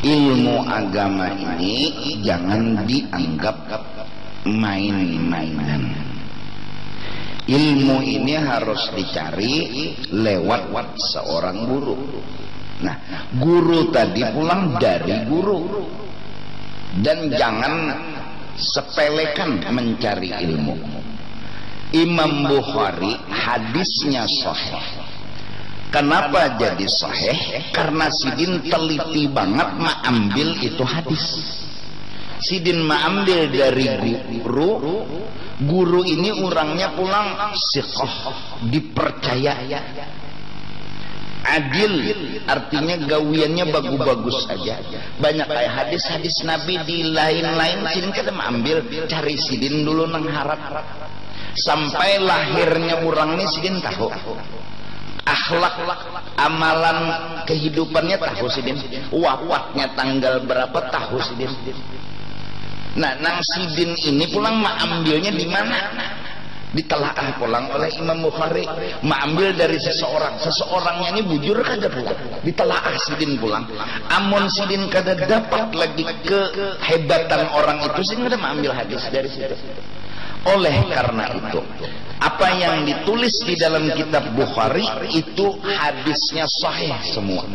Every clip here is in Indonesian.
ilmu agama ini jangan dianggap main-mainan. Ilmu ini harus dicari lewat seorang guru. Nah, guru tadi pulang dari guru. Dan jangan sepelekan mencari ilmu. Imam Bukhari hadisnya sahih. Kenapa jadi sahih? Karena Sidin teliti banget mengambil itu hadis. Sidin mengambil dari guru ini orangnya pulang siqah, dipercaya, adil, artinya gawiannya bagus-bagus aja. Banyak kayak hadis-hadis Nabi di lain-lain. Sidin kada mengambil, cari Sidin dulu nang harap sampai lahirnya orang ini Sidin tahu. Akhlak, amalan kehidupannya tahu Sidin, wafatnya tanggal berapa tahu Sidin. Nah, nang Sidin ini pulang mengambilnya di mana? Ditelaah pulang oleh Imam Bukhari, mengambil dari seseorangnya ini bujur kada pulang, ditelaah Sidin pulang. Amun Sidin kada dapat lagi kehebatan orang itu, Sidin kada mengambil hadis dari situ. Oleh karena itu, apa yang ditulis di dalam kitab Bukhari itu hadisnya sahih semua.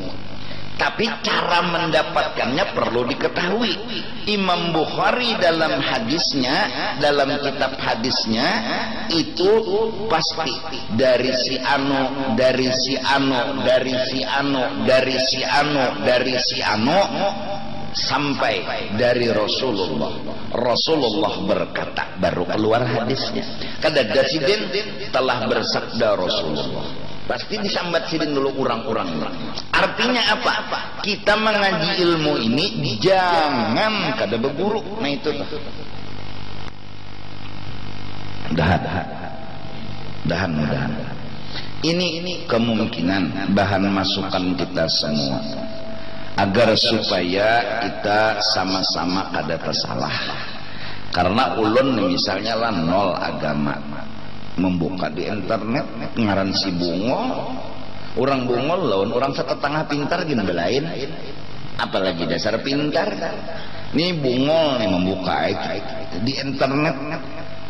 Tapi cara mendapatkannya perlu diketahui. Imam Bukhari dalam hadisnya, dalam kitab hadisnya itu pasti dari si anu, dari si anu, dari si anu, dari si anu, dari si anu, sampai dari Rasulullah. Rasulullah berkata, baru keluar hadisnya. Kada Sidin telah bersabda Rasulullah. Pasti disambat Sidin dulu orang-orang. Artinya apa? Kita mengaji ilmu ini jangan kada berguru. Nah itu tuh. Mudahan. Ini kemungkinan bahan masukan kita semua agar supaya kita sama-sama kada tersalah. Karena ulun misalnya lah nol agama, membuka di internet ngaran si Bungo, orang Bungo lawan orang setengah pintar gini belain, apalagi dasar pintar. Nih Bungo nih membuka di internet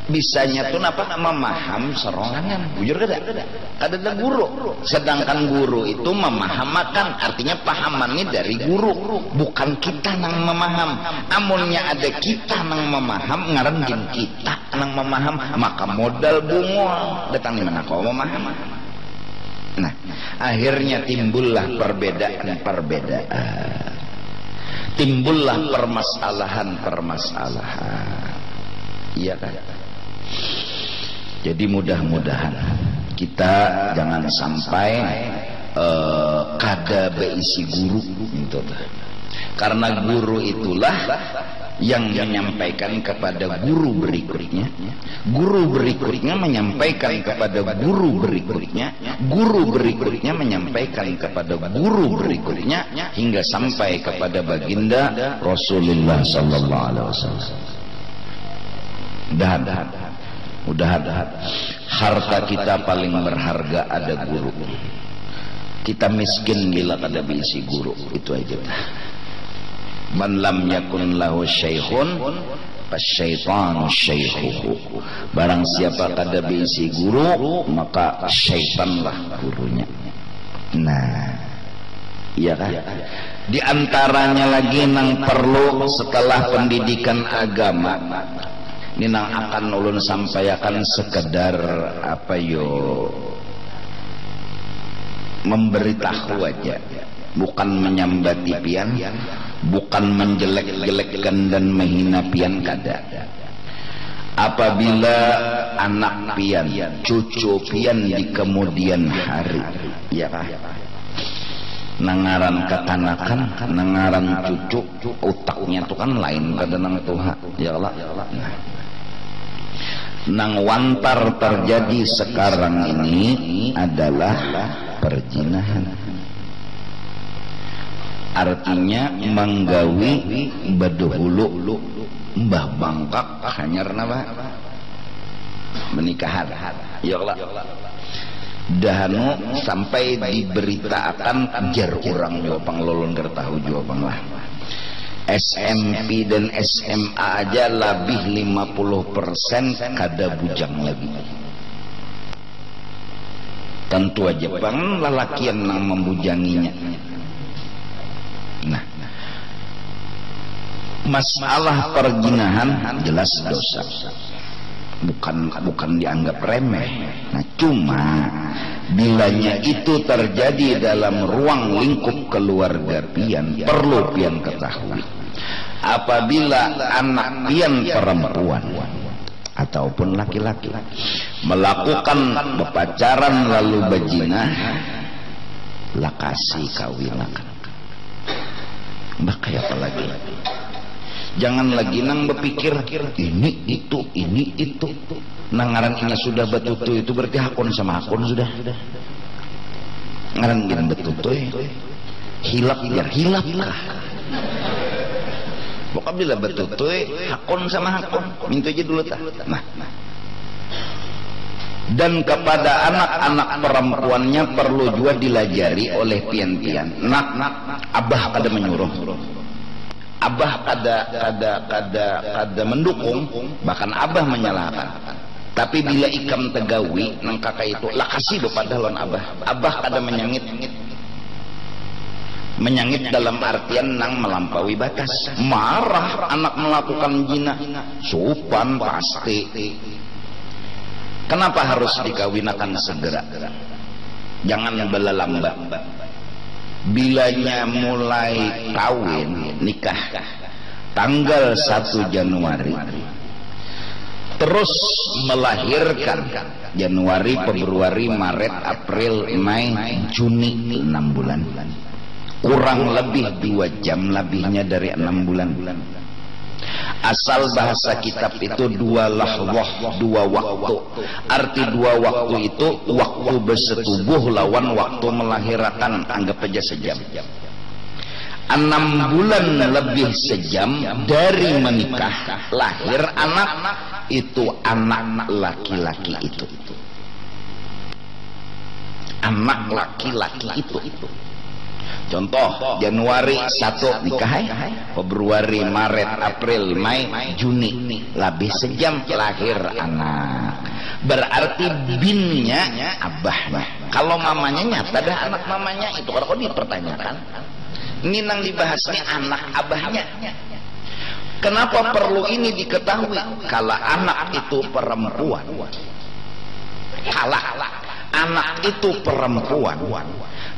bisanya tuh apa memaham serongangan, bujur kada ada guru. Sedangkan guru itu memahamakan, artinya pahamannya dari guru, bukan kita nang memaham. Amunnya ada kita nang memaham, ngaran gin kita nang memaham, maka modal bungol datang di mana kau memaham. Nah, akhirnya timbullah perbedaan, timbullah permasalahan. Iya kan? Jadi mudah-mudahan kita jangan sampai kada beisi guru gitu. Karena guru itulah yang menyampaikan kepada guru berikutnya, guru berikutnya menyampaikan kepada guru berikutnya, guru berikutnya menyampaikan kepada guru berikutnya, hingga sampai kepada baginda Rasulullah sallallahu alaihi wasallam. Mudah-mudahan harta kita paling berharga ada guru. Kita miskin bila kada bisi guru, itu aja. Man lam yakun lahu syaikhun fasyaitanu syaikhuhu. Barang siapa kada bisi guru, maka syaitanlah gurunya. Nah, iya kan? Di antaranya lagi nang perlu setelah pendidikan agama, ini nang akan ulun sampaikan sekedar apa yo, memberitahu aja, bukan menyambati pian, bukan menjelek-jelekkan dan menghina pian, kada. Apabila anak pian, cucu pian di kemudian hari, ya kah? Nangaran kekanakan, nangaran cucu, utaknya itu kan lain kada nang Tuhan, ya Allah. Nang wantar terjadi sekarang ini adalah perzinahan. Artinya menggawi bedahulu mbah bangkak hanyar napa menikahan, ya Allah. Dahanu sampai diberitakan jar orang jua panglolon gertahu jua panglah SMP dan SMA aja lebih 50% kada bujang lagi. Tentu aja bang lelaki yang membujanginya. Nah, masalah perjinahan jelas dosa, bukan dianggap remeh. Nah, cuma bilanya itu terjadi dalam ruang lingkup keluarga pian, perlu pian ketahui. Apabila anak pian perempuan ataupun laki-laki melakukan berpacaran lalu berzina, lakasi kawinakan. Bakaya apa lagi? Jangan lagi nang berpikir ini itu. Nangaran ini sudah betutu itu berarti hakun sama hakun sudah. Ngaran gini betutu hilap biar hilap kah? Pokoknya bila betutu hakun sama hakun minta aja dulu tak. Nah. Dan kepada anak-anak perempuannya perlu juga dilajari oleh pian-pian. Nak, abah kada menyuruh. Abah kada mendukung, bahkan abah menyalahkan. Tapi bila ikam tegawi nang kakak itu lakasi kepada lon abah. Abah kada menyangit. Menyangit dalam artian nang melampaui batas. Marah anak melakukan zina. Sopan pasti. Kenapa harus dikawinakan segera? Jangan belalambat. Bilanya mulai kawin nikah tanggal 1 Januari terus melahirkan Januari, Februari, Maret, April, Mei, Juni, 6 bulan, kurang lebih 2 jam, lebihnya dari 6 bulan. Asal bahasa kitab itu 2 lahwah, 2 waktu. Arti 2 waktu itu waktu bersetubuh lawan waktu melahirkan, anggap aja sejam. 6 bulan lebih sejam dari menikah lahir anak, itu anak laki-laki itu. Anak laki-laki itu. Contoh, Januari 1 nikah, Februari, Maret, April, Mei, Juni, lebih sejam lahir anak. Berarti binnya abahnya. Kalau mamanya nyata dah anak mamanya itu, kalau dipertanyakan, ini nang dibahas nih anak abahnya. Kenapa perlu ini diketahui? Kalau anak itu perempuan, anak itu perempuan,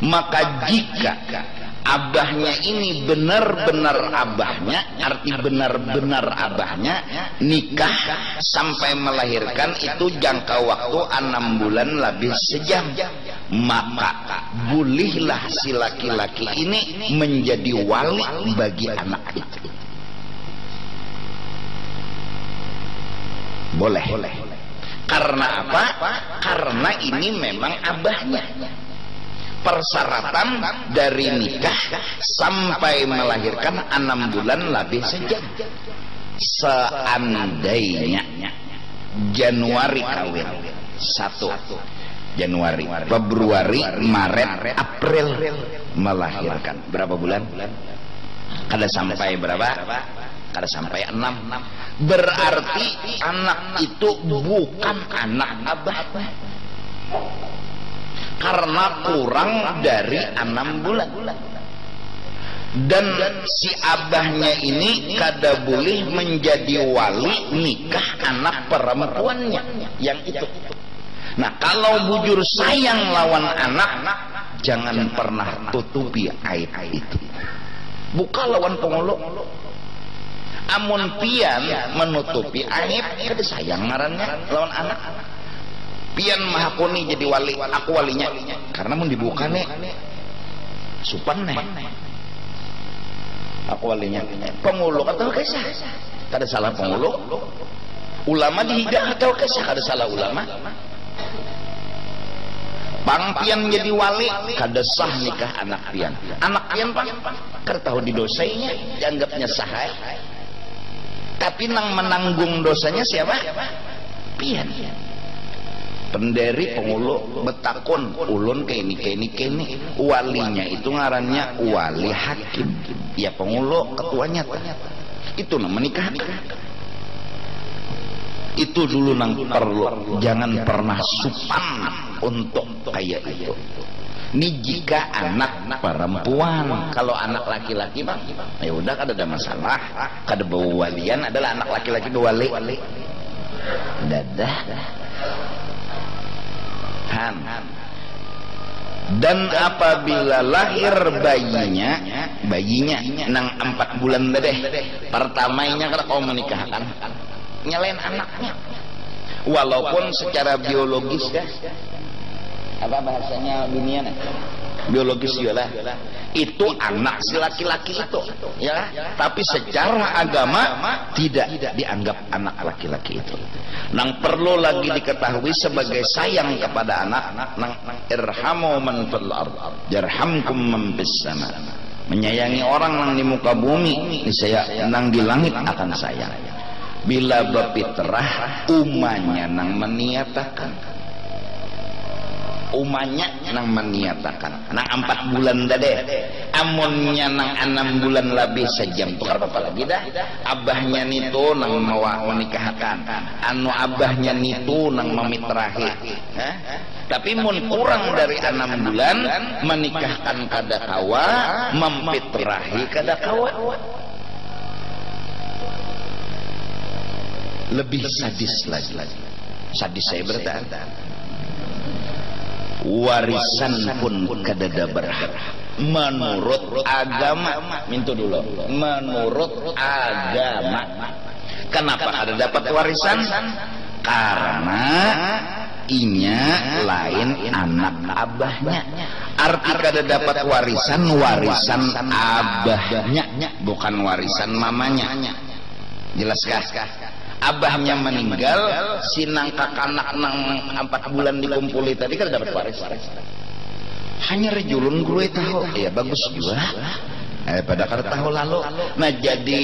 maka jika abahnya ini benar-benar abahnya, arti benar-benar abahnya, nikah sampai melahirkan itu jangka waktu 6 bulan lebih sejam, maka bolehlah si laki-laki ini menjadi wali bagi anak itu. Boleh. Karena apa? Karena ini memang abahnya. Persyaratan dari nikah sampai melahirkan 6 bulan lebih sejam. Seandainya Januari kawin 1 Januari, Februari, Maret, April melahirkan, berapa bulan? Kada sampai berapa? Kada sampai 6. Berarti anak itu bukan anak abah, karena kurang dari 6 bulan. Dan si abahnya ini kada boleh menjadi wali nikah anak perempuannya yang itu. Nah, kalau bujur sayang lawan anak, jangan pernah tutupi aib itu. Buka lawan pengolok. Amun pian menutupi aib, kada sayang ngarannya lawan anak. Pian mahakuni jadi wali, aku walinya, karena mau dibuka nih supan nih, aku walinya. Penguluk atau kisah, kada salah penguluk. Ulama dihidak atau kisah, kada salah ulama. Pangpian jadi wali, kada sah nikah anak pian. Anak pian pang, kada tahu didosainya, dianggapnya sah. Tapi nang menanggung dosanya siapa? Pian. penderi pengulu betakun ulun ke ini walinya itu ngarannya wali hakim ya pengulu ketuanya itu menikah itu dulu nang perlu jangan pernah supan untuk kayak itu. Ini jika anak perempuan, kalau anak laki-laki bang, ya udah kada ada masalah. Kada bewalian adalah anak laki-laki bewali. Dadah. Han. Dan apabila lahir bayinya nang 4 bulan deh, pertamanya kada kau menikahkan, nyalain anaknya. Walaupun secara biologis ya. Apa bahasanya dunia nih? Biologis lah. Itu anak si laki-laki itu, ya. Tapi secara agama tidak dianggap anak laki-laki itu. Nang perlu lagi diketahui sebagai sayang kepada anak, nang irhamu man fil ard, yarhamkum man fis sama. Menyayangi orang nang di muka bumi, niscaya nang di langit akan sayang. Bila berfitrah umanya nang meniatakan nang meniatakan nang 4 bulan dade amunnya nang 6 bulan lebih sejam tukar apa lagi dah abahnya nitu nang mau menikahkan anu abahnya nitu nang memitrahi tapi mun kurang dari 6 bulan menikahkan kada kawa mempitrahi kada kawa lebih sadis lagi sadis saya bertanya warisan pun kadada berhak menurut agama mintu dulu menurut agama kenapa ada dapat warisan karena inya lain anak abahnya arti kada dapat warisan abahnya bukan warisan mamanya jelaskah abahnya meninggal sinang kakanak nang 4 bulan dikumpuli tadi kan dapat waris hanya rejulun gue tahu ya bagus juga pada kada tahu lalu nah jadi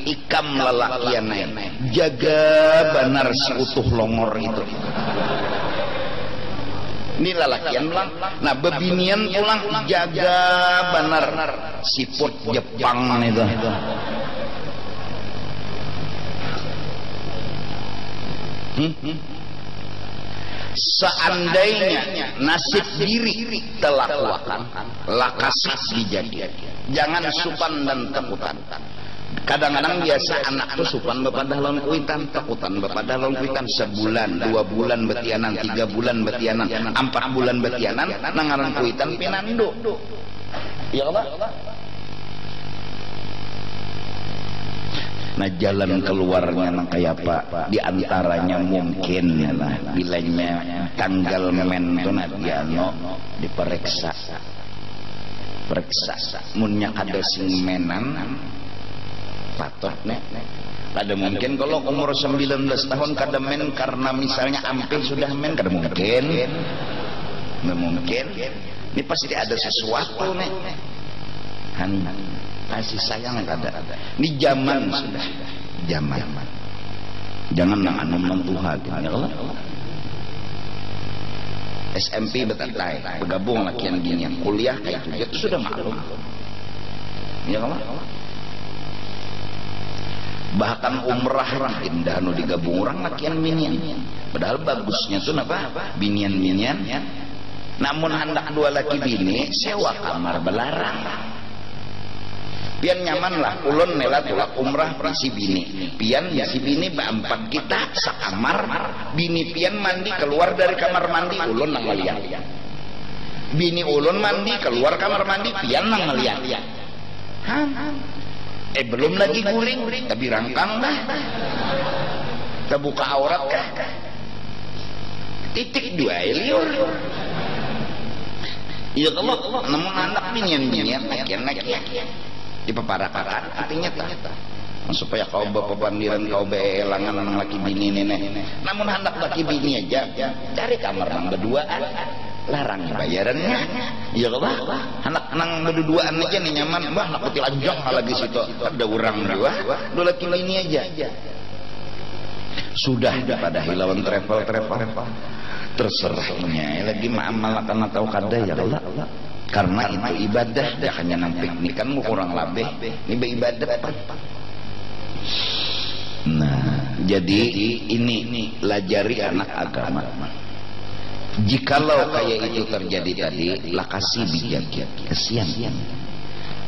ikam lelakian jaga benar si utuh longor itu ini lelakian pulang nah bebinian pulang jaga benar siput Jepang itu seandainya nasib diri telakukan lakasih dijadi jangan supan dan takutan kadang-kadang biasa anak tuh supan bepadah lawan kuitan takutan bepadah lawan kuitan sebulan 2 bulan betianan 3 bulan betianan 4 bulan betianan nangaran kuitan pinando ya Allah. Nah jalan keluarnya nang kayak apa diantaranya mungkin lah bilanya tanggal men tuh nadiano diperiksa munnya ada sing menan patut nek ada mungkin kalau umur 19 tahun kada men karena misalnya ampe sudah men kada mungkin ini pasti ada sesuatu nek kasih sayang ada ini zaman sudah zaman jangan nang mentuha gitu ya SMP betatai bergabung lakian gini kuliah kayak itu sudah maklum ya Allah bahkan umrah indah nu digabung orang lakian binian padahal bagusnya tuh apa binian namun hendak 2 laki bini sewa kamar belarang pian nyaman lah ulun nela tulak umrah si bini pian si bini berempat kita sekamar bini pian mandi keluar dari kamar mandi ulun nang ngeliat bini ulun mandi keluar kamar mandi pian nang ngeliat belum lagi guling tapi rangkang dah terbuka aurat kah titik 2 liur ya Allah namun anak binian nakian di pepara-para artinya tak supaya kau berpebandiran kau beelangan nang laki bini nenek namun hendak laki bini aja cari kamar nang berduaan larang bayarannya ya Allah anak nang berduaan aja nih nyaman bah nak putih lanjong lagi situ ada orang dua laki bini aja sudah pada hilauan travel terserahnya lagi ma'amalakan atau kada ya Allah, karena itu ibadah. Jangan nang piknik kan kurang labeh ini ibadah. Nah jadi ini lajari anak agama. Jikalau kayak itu terjadi tadi, lakasi bijak, kesian.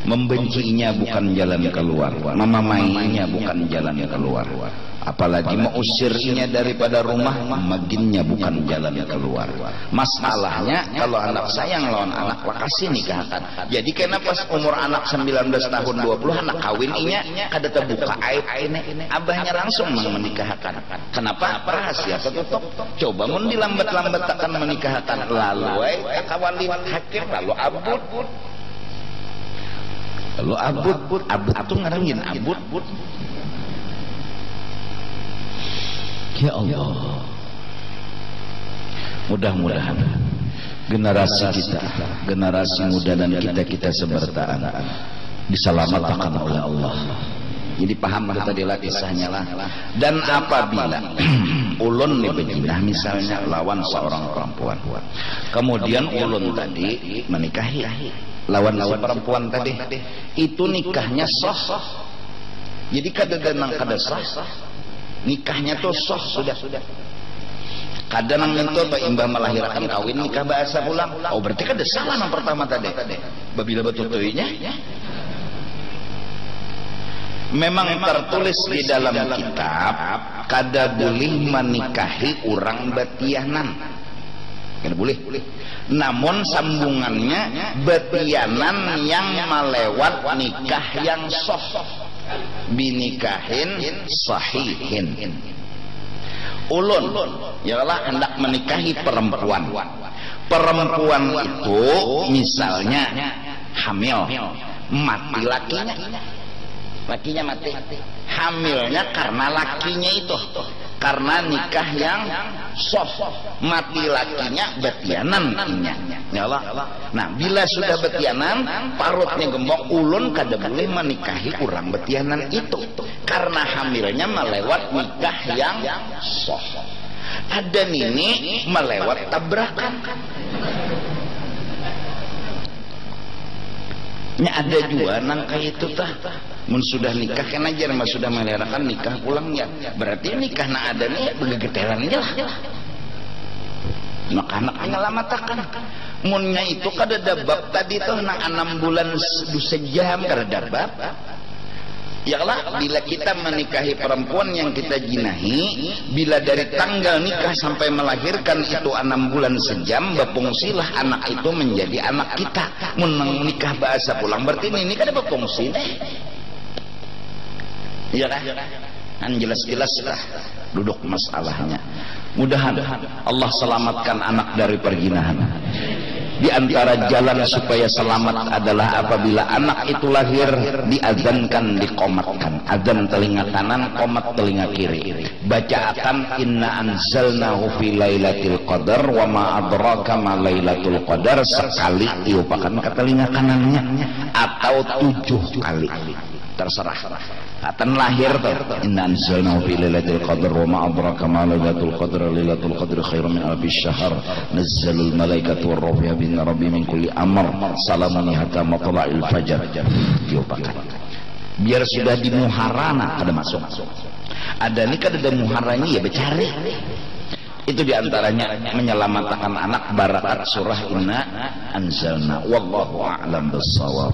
Membencinya bukan jalan keluar, memamainya bukan jalan keluar, apalagi mengusirnya daripada rumah, maginnya bukan jalan keluar. Masalahnya kalau anak sayang lawan anak, lakasi nikahkan. Jadi karena pas umur anak 19 tahun 20 anak kawin inya kada terbuka aib ini, abahnya langsung menikahkan. Kenapa? Rahasia tertutup. Coba mun dilambat-lambat akan menikahkan, lalu kawalin hakim, lalu abud. Lalu abud tuh ngarangin abud. Ya Allah, mudah-mudahan generasi kita, generasi muda dan kita sebertaan diselamatkan oleh Allah. Jadi paham tadi lah kisahnya lah. Dan apabila ulun nih beginah misalnya lawan seorang perempuan, kemudian ulun tadi menikahi lawan si perempuan tadi, itu nikahnya sah. Jadi kada sah, nikahnya tuh sah sudah. Kadang itu imbah melahirkan kawin nikah bahasa pulang. Oh berarti kada salah yang pertama tadi. Babila betul tuhnya. Memang tertulis di dalam kitab kada boleh menikahi orang batianan. Kada boleh. Namun sambungannya betianan yang melewat nikah yang sah, binikahin sahihin. Ulun ialah hendak menikahi perempuan. Perempuan itu misalnya hamil, mati lakinya mati. Hamilnya karena lakinya itu, karena nikah yang sah, mati lakinya betianan ya Allah. Nah bila sudah betianan parutnya gembok, ulun kada boleh menikahi orang betianan itu karena hamilnya melewat nikah yang sah. Ada nini melewat tabrakan. Ada juga nangka itu tah. Mun sudah nikah kan aja, mas sudah melahirkan nikah pulangnya. Berarti nikah nak ada nih begegeteran lah. Maka anak-anaknya lamatakan. Munnya itu kada dabab tadi tuh nak 6 bulan sejam kada dabab. Yalah bila kita menikahi perempuan yang kita jinahi, bila dari tanggal nikah sampai melahirkan itu 6 bulan sejam, berfungsilah anak itu menjadi anak kita. Mun nikah bahasa pulang berarti ini kada berfungsi deh. Iya kan? Kan jelas-jelas lah duduk masalahnya. Mudahan Allah selamatkan anak dari perjinahan. Di antara jalan supaya selamat adalah apabila anak itu lahir diazankan, diqomatkan. Azan telinga kanan, qomat telinga kiri. Bacaan inna anzalnahu fi lailatul qadar wa ma adraka ma lailatul qadar sekali tiupakan ke telinga kanannya atau 7 kali. Terserah. Akan lahir tuh inna anzalnahu fi lailatul qadar wa ma adraka ma lailatul qadar lailatul qadar khairum min alfi syahr nazzalul malaikatu war ruhu bi rabbi min kulli amr salamun hatta matla'il fajar. Diopakan biar sudah di muharana kada masuk. Ada nih kada ada muharanya ya becari. Itu diantaranya menyelamatkan anak barakat surah inna anzalna. Wallahu a'lam bissawab.